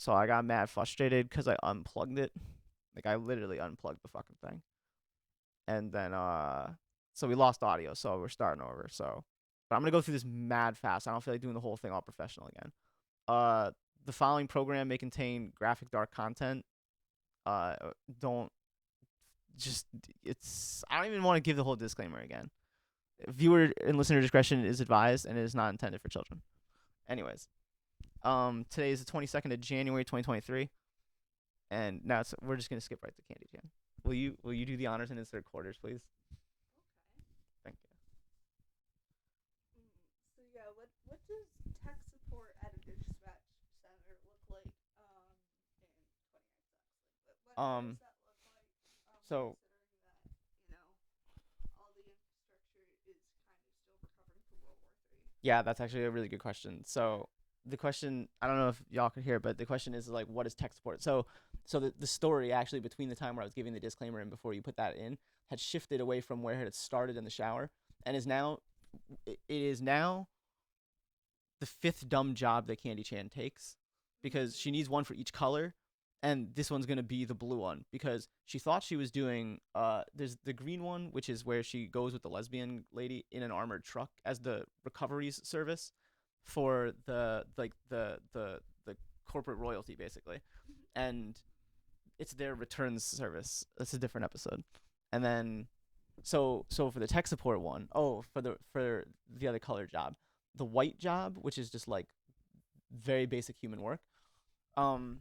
So I got mad frustrated because I unplugged it. Like I literally unplugged the fucking thing. And then so we lost audio, so we're starting over. So but I'm gonna go through this mad fast. I don't feel like doing the whole thing all professional again. Uh the following program may contain graphic dark content. Uh don't just it's I don't even want to give the whole disclaimer again. Viewer and listener discretion is advised and it is not intended for children. Anyways, today is the 22nd of January 2023, and now we're just gonna skip right to Kandichan. Will you do the honors and insert quarters, please? Thank you. So yeah, what does tech support at a dispatch center look like in 29 cents? What Um, does that look like? so Considering that all the infrastructure is kind of still recovering from World War Three. yeah, that's actually a really good question. So the question, I don't know if y'all could hear, but the question is like, what is tech support? So the story actually between the time where I was giving the disclaimer and before you put that in had shifted away from where it had started in the shower and it is now the fifth dumb job that Candy Chan takes because she needs one for each color, and this one's gonna be the blue one because she thought she was doing there's the green one which is where she goes with the lesbian lady in an armored truck as the recoveries service for the corporate royalty basically, and it's their returns service. That's a different episode. And then so for the tech support one, oh, for the other color job, the white job, which is just like very basic human work. Um,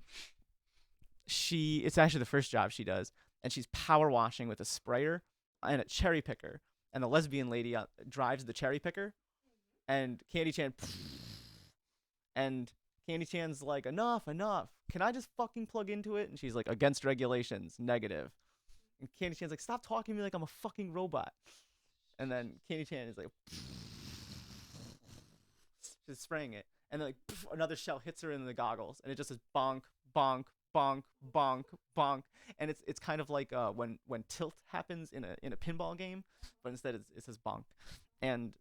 it's actually the first job she does, and she's power washing with a sprayer and a cherry picker, and the lesbian lady drives the cherry picker, and Candy Chan, and Candy Chan's like, enough, enough. Can I just fucking plug into it? And she's like, against regulations, negative. And Candy Chan's like, stop talking to me like I'm a fucking robot. And then Candy Chan is like, just spraying it, and then like another shell hits her in the goggles, and it just says bonk, bonk, bonk, bonk, bonk, and it's kind of like when tilt happens in a pinball game, but instead it says bonk, and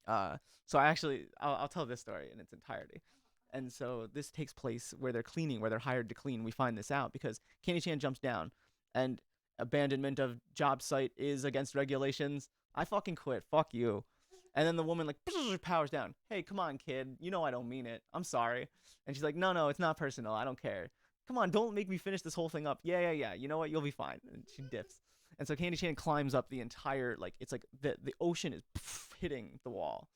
uh so I'll tell this story in its entirety. And so this takes place where they're cleaning, where they're hired to clean. We find this out because Candy Chan jumps down, and abandonment of job site is against regulations. I fucking quit. Fuck you. And then the woman like powers down. Hey, come on, kid. You know I don't mean it. I'm sorry. And she's like, no, no, it's not personal. I don't care. Come on, don't make me finish this whole thing up. Yeah, yeah, yeah. You know what? You'll be fine. And she dips. And so Candy Chan climbs up the entire like it's like the ocean is hitting the wall.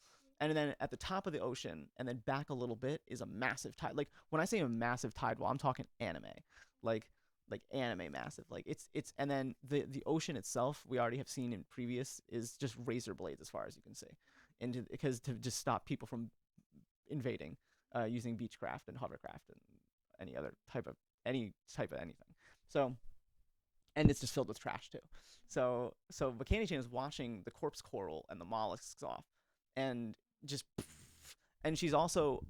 And then at the top of the ocean and then back a little bit is a massive tide. Like when I say a massive tide wall, I'm talking anime. Like like anime massive. Like it's and then the ocean itself we already have seen in previous is just razor blades as far as you can see, into because to just stop people from invading, using beechcraft and hovercraft and any other type of anything. So and it's just filled with trash too. So Bikini Chain is washing the corpse coral and the mollusks off, and just and she's also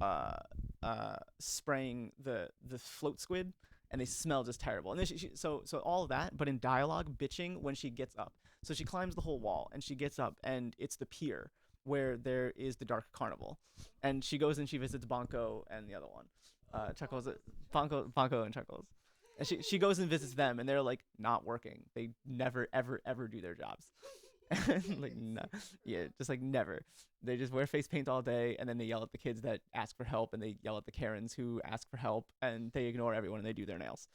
spraying the float squid, and they smell just terrible. And then so all of that, but in dialogue, bitching when she gets up. So she climbs the whole wall, and she gets up, and it's the pier where there is the dark carnival, and she goes and she visits Bonko and the other one, Chuckles, Bonko and Chuckles. And she goes and visits them, and they're like not working. They never ever ever do their jobs. Like no, yeah, just like never. They just wear face paint all day, and then they yell at the kids that ask for help, and they yell at the Karens who ask for help, and they ignore everyone and they do their nails,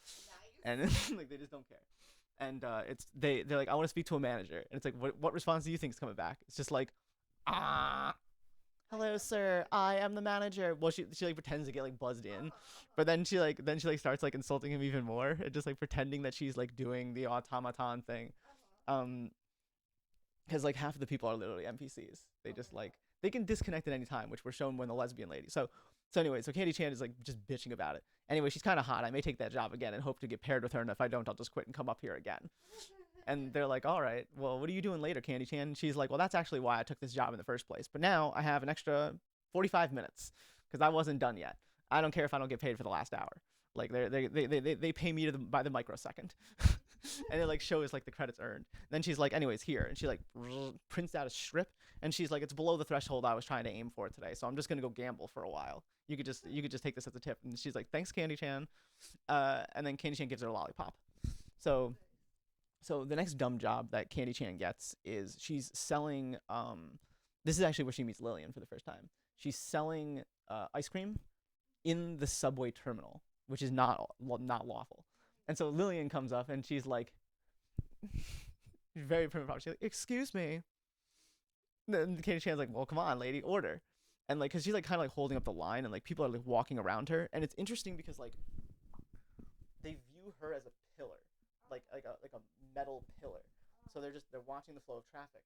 and like they just don't care. And they're like, I want to speak to a manager, and it's like, what response do you think is coming back? It's just like, ah, hello sir, I am the manager. Well, she like pretends to get like buzzed in, but then she like starts like insulting him even more, and just like pretending that she's like doing the automaton thing. Um, because like half of the people are literally NPCs. They just like they can disconnect at any time, which we're shown when the lesbian lady. So anyway, so Candy Chan is like just bitching about it. Anyway, she's kind of hot. I may take that job again and hope to get paired with her. And if I don't, I'll just quit and come up here again. And they're like, all right, well, what are you doing later, Candy Chan? And she's like, well, that's actually why I took this job in the first place. But now I have an extra 45 minutes because I wasn't done yet. I don't care if I don't get paid for the last hour. Like they pay me by the microsecond. and it like shows like the credits earned. Then she's like, anyways, here, and she like prints out a strip, and she's like, it's below the threshold I was trying to aim for today, so I'm just gonna go gamble for a while. You could just take this as a tip. And she's like, thanks, Candy Chan. And then Candy Chan gives her a lollipop. So so the next dumb job that Candy Chan gets is she's selling. This is actually where she meets Lillian for the first time. She's selling ice cream in the subway terminal, which is not lawful. And so Lillian comes up and she's like, very primitive. She's like, "Excuse me." And then Candy Chan's like, "Well, come on, lady, order." And like, cause she's like kind of like holding up the line, and like people are like walking around her, and it's interesting because like they view her as a pillar, like a metal pillar. So they're watching the flow of traffic,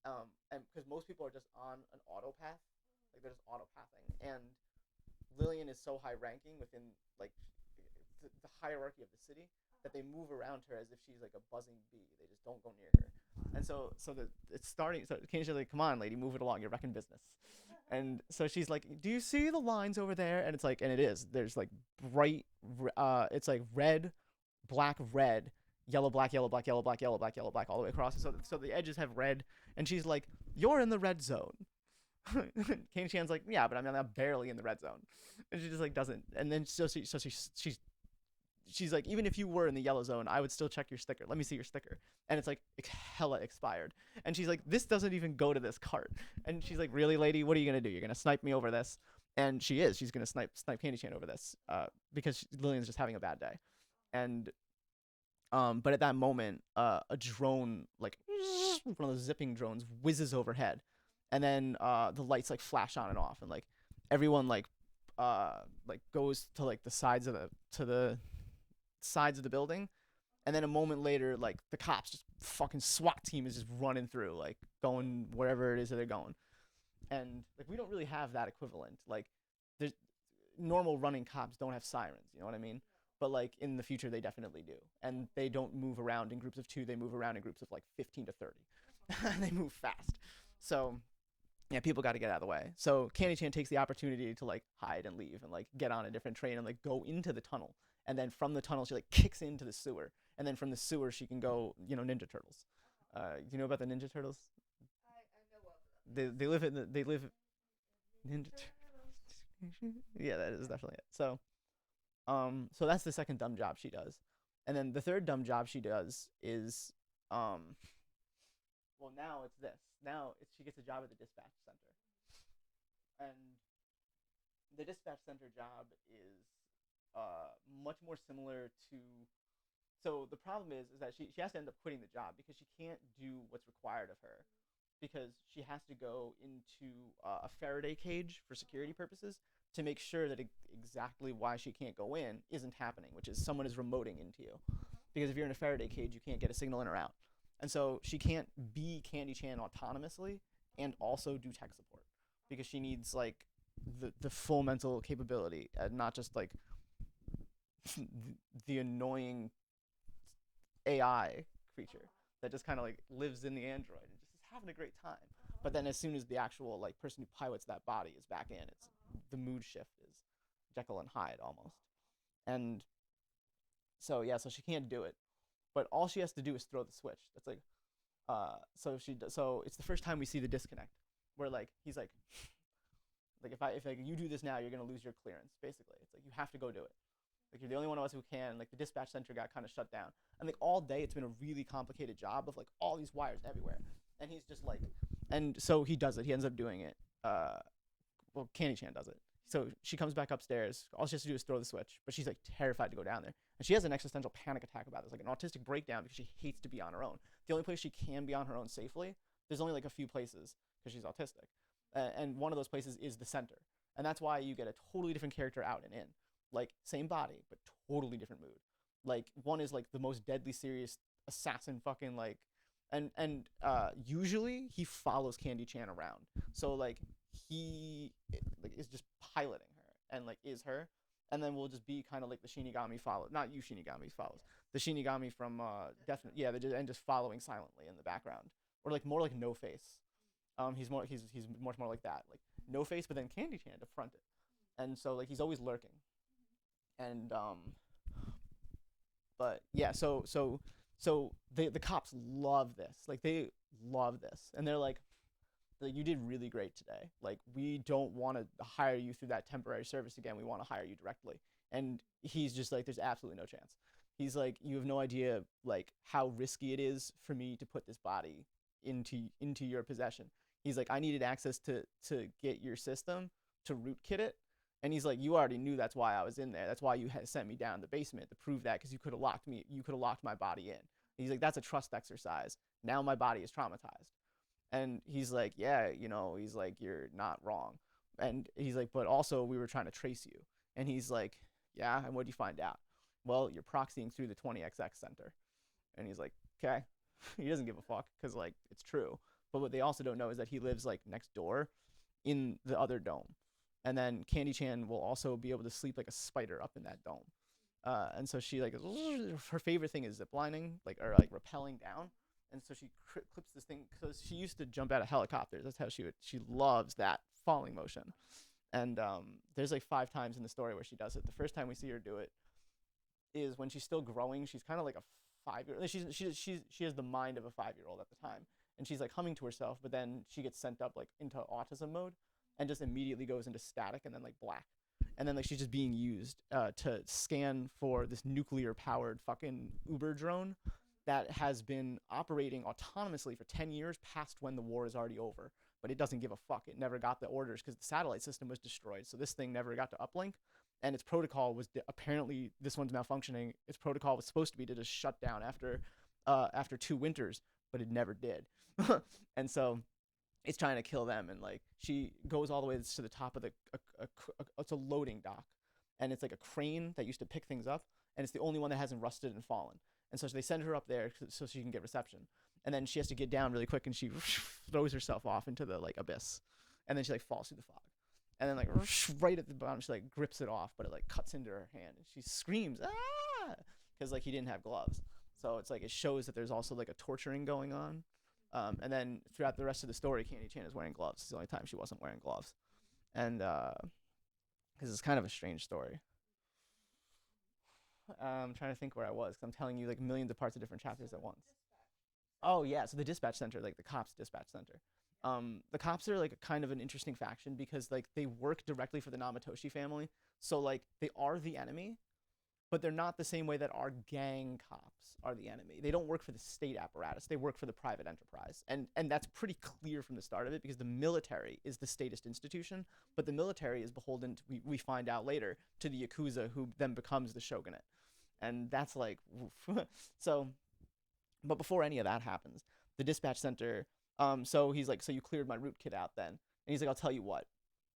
and because most people are just on an auto path, like they're just auto pathing, and Lillian is so high ranking within like the hierarchy of the city that they move around her as if she's like a buzzing bee. They just don't go near her. And it's starting. So Candy's like, "Come on, lady, move it along. You're wrecking business." And so she's like, "Do you see the lines over there?" And it's like, and it is. There's like bright. It's like red, black, red, yellow, black, yellow, black, yellow, black, yellow, black, yellow, black, all the way across. So the edges have red. And she's like, "You're in the red zone." Candy Chan's like, "Yeah, but I'm barely in the red zone," and she just like doesn't. And then she's like, "Even if you were in the yellow zone, I would still check your sticker. Let me see your sticker." And it's like hella expired. And she's like, "This doesn't even go to this cart." And she's like, "Really, lady? What are you gonna do? You're gonna snipe me over this?" And she is. She's gonna snipe Candy Chan over this, because Lillian's just having a bad day. And but at that moment, a drone, like one of those zipping drones, whizzes overhead, and then the lights like flash on and off, and like everyone like goes to like the sides of the building, and then a moment later, like the cops, just fucking SWAT team is just running through, like going wherever it is that they're going, and like we don't really have that equivalent. Like there's normal running cops don't have sirens, you know what I mean? But like in the future, they definitely do, and they don't move around in groups of two. They move around in groups of like 15 to 30. They move fast, so yeah, people got to get out of the way. So Candy Chan takes the opportunity to like hide and leave and like get on a different train and like go into the tunnel. And then from the tunnel, she like kicks into the sewer. And then from the sewer, she can go, Ninja Turtles. You know about the Ninja Turtles? I know of them. They live Ninja Turtles. Yeah, that is definitely it. So that's the second dumb job she does. And then the third dumb job she does is, well, now it's this. She gets a job at the dispatch center, and the dispatch center job is much more similar to. So the problem is that she has to end up quitting the job because she can't do what's required of her, because she has to go into a Faraday cage for security purposes to make sure that exactly why she can't go in isn't happening, which is someone is remoting into you. Because if you're in a Faraday cage, you can't get a signal in or out. And so she can't be Candy Chan autonomously and also do tech support, because she needs like the full mental capability, and not just like the annoying AI creature that just kind of like lives in the android and just is having a great time. But then as soon as the actual like person who pilots that body is back in, it's the mood shift is Jekyll and Hyde almost. And so yeah, so she can't do it. But all she has to do is throw the switch. That's like so it's the first time we see the disconnect, where like he's like if like you do this now, you're gonna lose your clearance. Basically, it's like you have to go do it. Like you're the only one of us who can. Like the dispatch center got kind of shut down, and like all day it's been a really complicated job of like all these wires everywhere, and he's just like, and so he does it. He ends up doing it. Well, Candy Chan does it. So she comes back upstairs. All she has to do is throw the switch, but she's like terrified to go down there, and she has an existential panic attack about this, like an autistic breakdown, because she hates to be on her own. The only place she can be on her own safely, there's only like a few places because she's autistic, and one of those places is the center, and that's why you get a totally different character out and in, like same body but totally different mood. Like one is like the most deadly serious assassin fucking like, and usually he follows Candy Chan around, so like he like is just piloting her and like is her, and then we'll just be kind of like the Shinigami follow, not you Shinigami follows, the Shinigami from Death, yeah, and just following silently in the background, or like more like No Face. He's much more like that, like No Face, but then Candy Chan to front it, and so like he's always lurking, and but yeah, so So the cops love this. Like they love this, and they're like, you did really great today. Like we don't want to hire you through that temporary service again. We want to hire you directly. And he's just like, there's absolutely no chance. He's like, you have no idea like how risky it is for me to put this body into your possession. He's like, I needed access to get your system to rootkit it. And he's like, you already knew that's why I was in there. That's why you had sent me down the basement to prove that, because you could have locked me. You could have locked my body in. He's like, that's a trust exercise. Now my body is traumatized. And he's like, yeah, he's like, you're not wrong. And he's like, but also we were trying to trace you. And he's like, yeah, and what do you find out? Well, you're proxying through the 20XX center. And he's like, okay. He doesn't give a fuck because like it's true. But what they also don't know is that he lives like next door in the other dome. And then Kandichan will also be able to sleep like a spider up in that dome. And so she like, her favorite thing is ziplining, like, or like rappelling down. And so she clips this thing because she used to jump out of helicopters. That's how she loves that falling motion. And there's like 5 times in the story where she does it. The first time we see her do it is when she's still growing. She's kind of like a 5-year. She has the mind of a 5-year-old at the time, and she's like humming to herself. But then she gets sent up like into autism mode, and just immediately goes into static and then like black. And then like she's just being used to scan for this nuclear powered fucking Uber drone that has been operating autonomously for 10 years past when the war is already over. But it doesn't give a fuck. It never got the orders because the satellite system was destroyed. So this thing never got to uplink. And its protocol was apparently, this one's malfunctioning. Its protocol was supposed to be to just shut down after 2 winters, but it never did. And so it's trying to kill them. And like she goes all the way to the top of it's a loading dock, and it's like a crane that used to pick things up, and it's the only one that hasn't rusted and fallen. And so they send her up there so she can get reception. And then she has to get down really quick, and she throws herself off into the like abyss. And then she like falls through the fog. And then like right at the bottom, she like grips it off, but it like cuts into her hand, and she screams, ah, because like he didn't have gloves. So it's like it shows that there's also like a torturing going on. And then throughout the rest of the story, Kandichan is wearing gloves. It's the only time she wasn't wearing gloves. And because it's kind of a strange story. I'm trying to think where I was because I'm telling you like millions of parts of different chapters at once. Oh yeah, so the dispatch center, like the cops dispatch center. The cops are like a kind of an interesting faction because like they work directly for the Namatoshi family. So like they are the enemy, but they're not the same way that our gang cops are the enemy. They don't work for the state apparatus. They work for the private enterprise. And that's pretty clear from the start of it because the military is the statist institution, but the military is beholden to, we find out later, to the Yakuza, who then becomes the shogunate. And that's like so, but before any of that happens, the dispatch center, so he's like, so you cleared my rootkit out then. And he's like, I'll tell you what.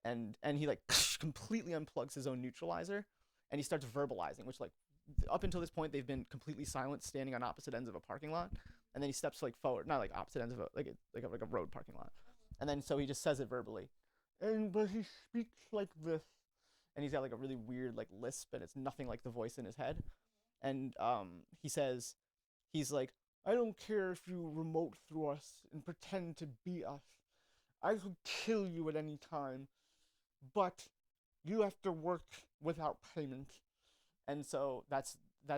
And he like completely unplugs his own neutralizer, and he starts verbalizing, which like up until this point they've been completely silent, standing on opposite ends of a parking lot. And then he steps like forward, not like opposite ends of a road parking lot. And then so he just says it verbally. And but he speaks like this. And he's got like a really weird like lisp, and it's nothing like the voice in his head. And he says, he's like, I don't care if you remote through us and pretend to be us. I could kill you at any time, but you have to work without payment. And so that's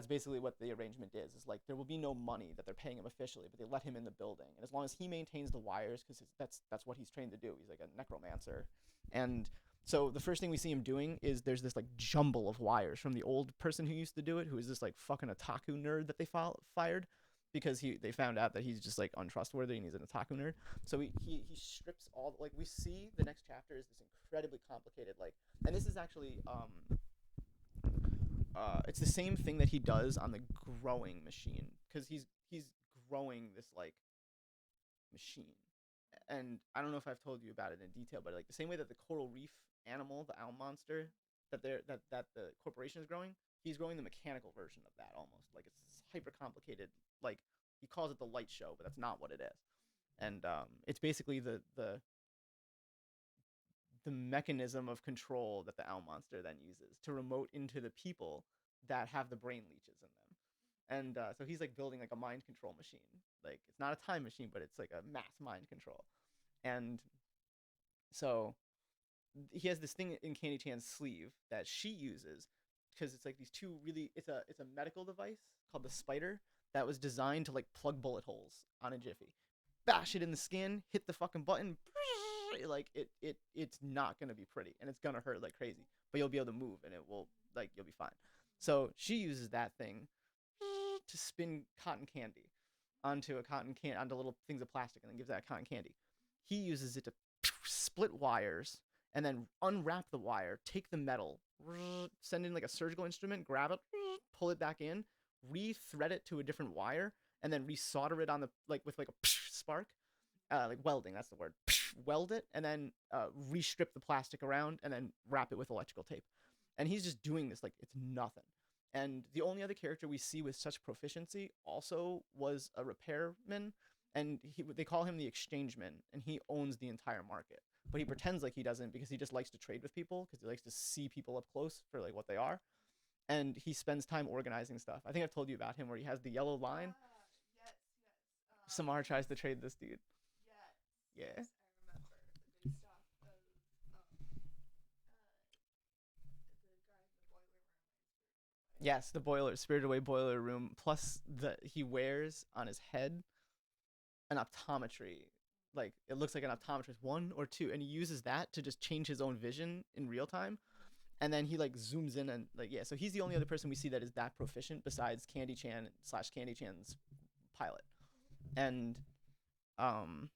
basically what the arrangement is like there will be no money that they're paying him officially, but they let him in the building, and as long as he maintains the wires, because that's what he's trained to do. He's like a necromancer. And so the first thing we see him doing is there's this like jumble of wires from the old person who used to do it, who is this like fucking otaku nerd that they fired because they found out that he's just like untrustworthy and he's an otaku nerd. So he strips all, like we see the next chapter is this incredibly complicated, like, and this is actually it's the same thing that he does on the growing machine, because he's growing this like machine. And I don't know if I've told you about it in detail, but like the same way that the coral reef animal, the owl monster, that the corporation is growing, he's growing the mechanical version of that, almost like it's hyper complicated. Like he calls it the light show, but that's not what it is. And it's basically the mechanism of control that the owl monster then uses to remote into the people that have the brain leeches in them. And so he's like building like a mind control machine. Like it's not a time machine, but it's like a mass mind control. And so he has this thing in Candy Chan's sleeve that she uses because it's like these two really it's a medical device called the spider that was designed to like plug bullet holes on a jiffy. Bash it in the skin, hit the fucking button, like it's not gonna be pretty and it's gonna hurt like crazy, but you'll be able to move and it will like you'll be fine. So she uses that thing to spin cotton candy onto little things of plastic and then gives that cotton candy. He uses it to split wires and then unwrap the wire, take the metal, send in like a surgical instrument, grab it, pull it back in, re-thread it to a different wire, and then resolder it on the like with like a spark, like welding. That's the word. Weld it and then re-strip the plastic around and then wrap it with electrical tape. And he's just doing this like it's nothing. And the only other character we see with such proficiency also was a repairman, and they call him the exchangeman, and he owns the entire market. But he pretends like he doesn't because he just likes to trade with people because he likes to see people up close for like what they are, and he spends time organizing stuff. I think I've told you about him where he has the yellow line. Yes, yes. Samar tries to trade this dude. Yes, Yeah. yes, I remember the good stuff of the guy in the boiler room. Yes, the boiler, Spirited Away boiler room. Plus, he wears on his head an optometry. Like it looks like an optometrist, one or two, and he uses that to just change his own vision in real time. And then he like zooms in and like yeah. So he's the only other person we see that is that proficient besides Kandichan slash Kandichan's pilot. And I'm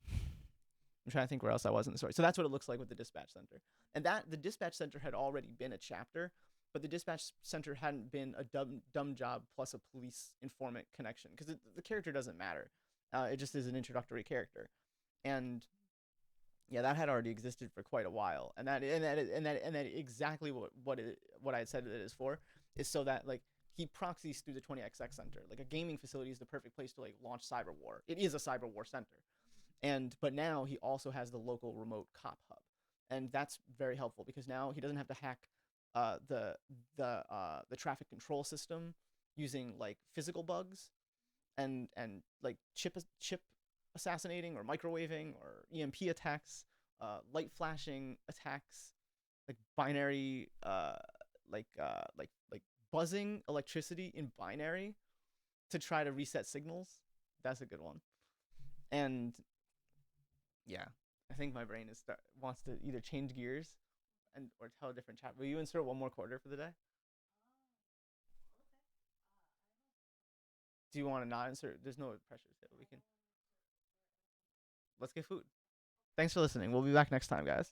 trying to think where else I was in the story. So that's what it looks like with the dispatch center. And that the dispatch center had already been a chapter, but the dispatch center hadn't been a dumb job plus a police informant connection because the character doesn't matter. It just is an introductory character, and yeah, that had already existed for quite a while. And that exactly what I had said that it is for is so that like he proxies through the 20XX center. Like a gaming facility is the perfect place to like launch cyber war. It is a cyber war center, and but now he also has the local remote cop hub, and that's very helpful because now he doesn't have to hack the traffic control system using like physical bugs and like chip assassinating or microwaving or EMP attacks, light flashing attacks, like binary like buzzing electricity in binary to try to reset signals. That's a good one. And yeah, I think my brain wants to either change gears and or tell a different chat. Will you insert one more quarter for the day? Do you want to not insert? There's no pressure. So we can let's get food. Thanks for listening. We'll be back next time, guys.